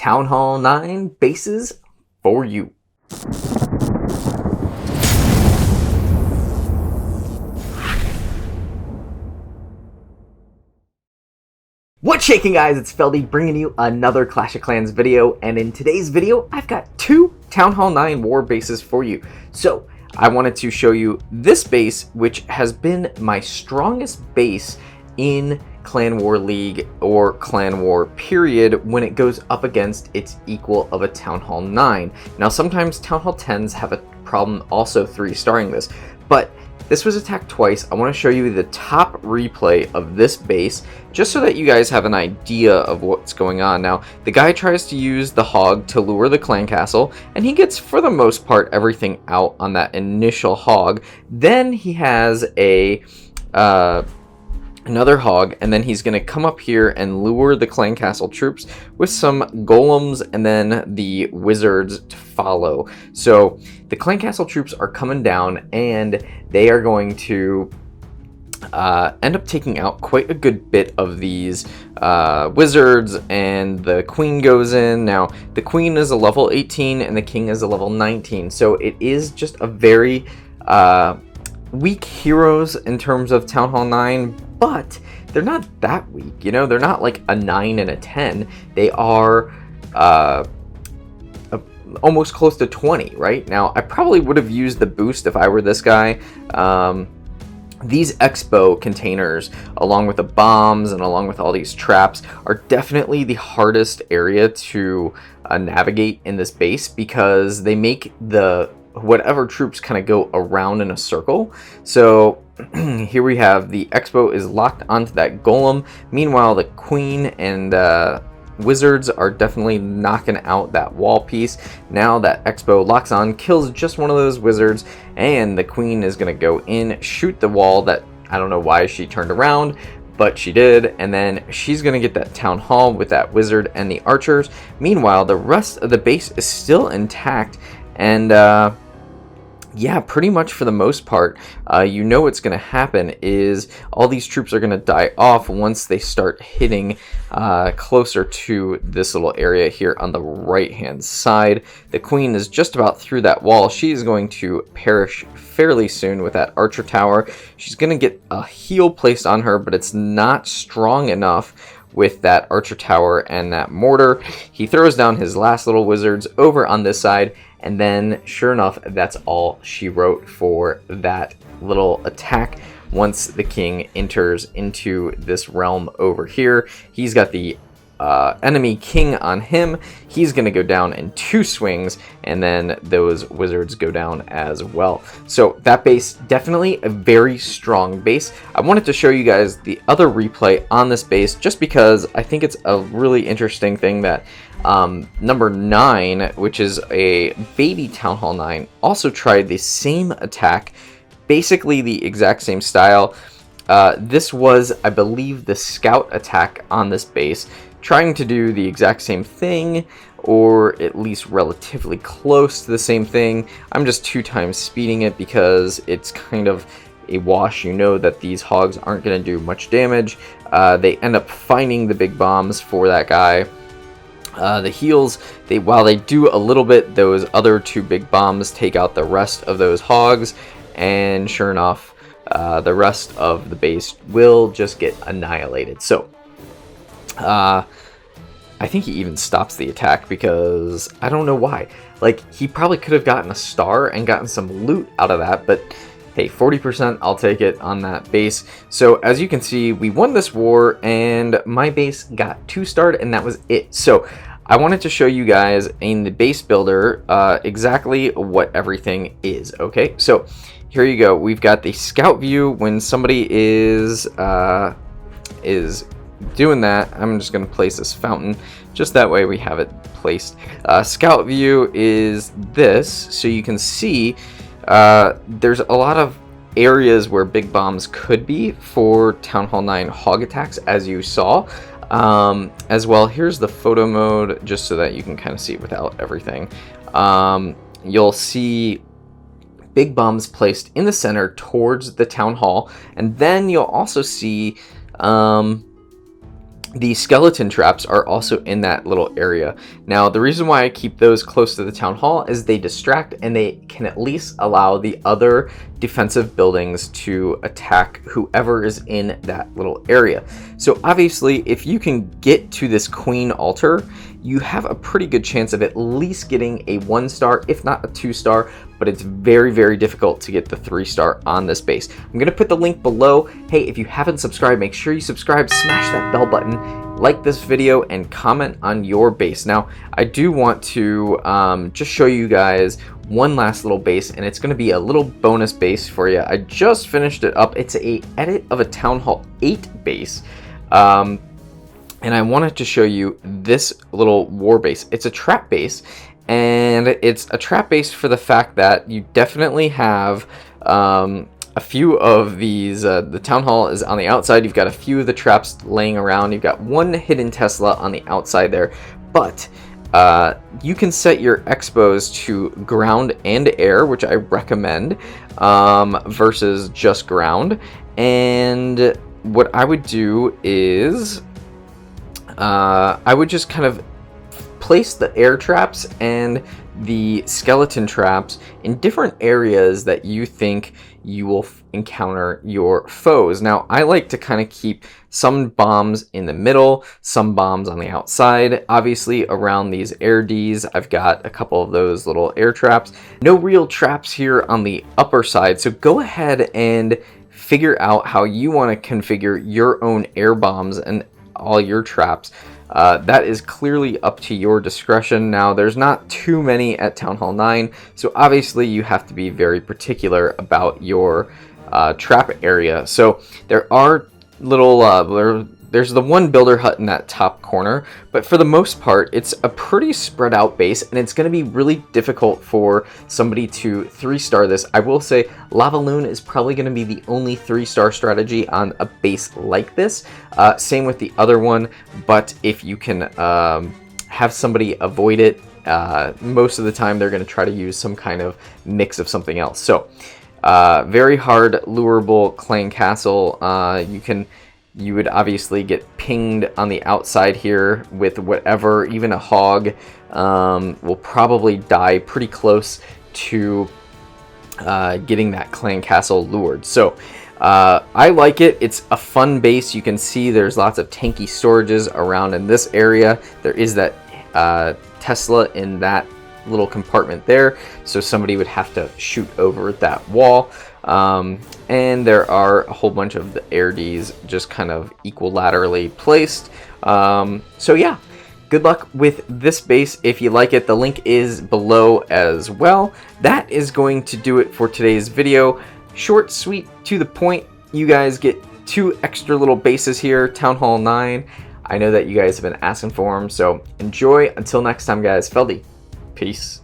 Town Hall 9 bases for you. What's shaking, guys? It's Feldy bringing you another Clash of Clans video, and in today's video I've got two Town Hall 9 war bases for you. So I wanted to show you this base, which has been my strongest base in Clan War League or Clan War period when it goes up against its equal of a Town Hall 9. Now sometimes Town Hall 10s have a problem also 3-starring this, but this was attacked twice. I want to show you the top replay of this base just so that you guys have an idea of what's going on. Now, the guy tries to use the hog to lure the clan castle, and he gets, for the most part, everything out on that initial hog. Then he has another hog, and then he's going to come up here and lure the clan castle troops with some golems and then the wizards to follow. So the clan castle troops are coming down, and they are going to end up taking out quite a good bit of these wizards, and the queen goes in. Now the queen is a level 18 and the king is a level 19, so it is just a very weak heroes in terms of Town Hall 9, but they're not that weak, you know. They're not like a 9 and a 10. They are almost close to 20 right now. I probably would have used the boost if I were this guy. These expo containers, along with the bombs and along with all these traps, are definitely the hardest area to navigate in this base, because they make the whatever troops kind of go around in a circle. So here we have the expo is locked onto that golem. Meanwhile, the queen and wizards are definitely knocking out that wall piece. Now that expo locks on, kills just one of those wizards, and the queen is going to go in, shoot the wall that I don't know why she turned around, but she did, and then she's going to get that town hall with that wizard and the archers. Meanwhile, the rest of the base is still intact, and yeah, pretty much for the most part, you know what's going to happen is all these troops are going to die off once they start hitting closer to this little area here on the right hand side. The queen is just about through that wall. She's going to perish fairly soon with that archer tower. She's going to get a heal placed on her, but it's not strong enough with that archer tower and that mortar. He throws down his last little wizards over on this side, and then sure enough, that's all she wrote for that little attack. Once the king enters into this realm over here, he's got the enemy king on him. He's going to go down in 2 swings, and then those wizards go down as well. So that base, definitely a very strong base. I wanted to show you guys the other replay on this base just because I think it's a really interesting thing that number 9, which is a baby Town Hall 9, also tried the same attack, basically the exact same style. This was, I believe, the scout attack on this base, trying to do the exact same thing, or at least relatively close to the same thing. I'm just 2 times speeding it because it's kind of a wash. You know that these hogs aren't going to do much damage. They end up finding the big bombs for that guy. The heals, while they do a little bit, those other 2 big bombs take out the rest of those hogs, and sure enough, the rest of the base will just get annihilated. So I think he even stops the attack because I don't know why. Like, he probably could have gotten a star and gotten some loot out of that, but hey, 40%, I'll take it on that base. So as you can see, we won this war, and my base got 2-starred, and that was it. So I wanted to show you guys in the base builder exactly what everything is. Okay, so here you go. We've got the scout view. When somebody is doing that, I'm just going to place this fountain just that way we have it placed. Scout view is this, so you can see there's a lot of areas where big bombs could be for Town Hall 9 hog attacks, as you saw. As well, here's the photo mode just so that you can kind of see it without everything. You'll see big bombs placed in the center towards the town hall, and then you'll also see The skeleton traps are also in that little area. Now, the reason why I keep those close to the town hall is they distract and they can at least allow the other defensive buildings to attack whoever is in that little area. So obviously, if you can get to this queen altar, you have a pretty good chance of at least getting a 1-star, if not a 2-star, but it's very, very difficult to get the 3-star on this base. I'm going to put the link below. Hey, if you haven't subscribed, make sure you subscribe, smash that bell button, like this video, and comment on your base. Now, I do want to just show you guys one last little base, and it's going to be a little bonus base for you. I just finished it up. It's a edit of a Town Hall 8 base. And I wanted to show you this little war base. It's a trap base, and it's a trap base for the fact that you definitely have a few of these. The town hall is on the outside. You've got a few of the traps laying around. You've got one hidden Tesla on the outside there, but you can set your expos to ground and air, which I recommend, versus just ground. And what I would do is I would just kind of place the air traps and the skeleton traps in different areas that you think you will encounter your foes. Now, I like to kind of keep some bombs in the middle, some bombs on the outside. Obviously, around these air Ds, I've got a couple of those little air traps. No real traps here on the upper side, so go ahead and figure out how you want to configure your own air bombs and all your traps. That is clearly up to your discretion. Now, there's not too many at Town Hall 9, so obviously you have to be very particular about your trap area. So there are little there's the one builder hut in that top corner, but for the most part, it's a pretty spread out base, and it's going to be really difficult for somebody to 3-star this. I will say Lava Loon is probably going to be the only 3-star strategy on a base like this. Same with the other one, but if you can have somebody avoid it, most of the time they're going to try to use some kind of mix of something else. So very hard lureable Clan Castle. You would obviously get pinged on the outside here with whatever. Even a hog will probably die pretty close to getting that Clan Castle lured. So I like it. It's a fun base. You can see there's lots of tanky storages around in this area. There is that Tesla in that little compartment there, so somebody would have to shoot over that wall. And there are a whole bunch of the air Ds just kind of equilaterally placed. So yeah, good luck with this base. If you like it, the link is below as well. That is going to do it for today's video. Short, sweet, to the point. You guys get 2 extra little bases here, Town Hall 9. I know that you guys have been asking for them, so enjoy. Until next time, guys, Feldy. Peace.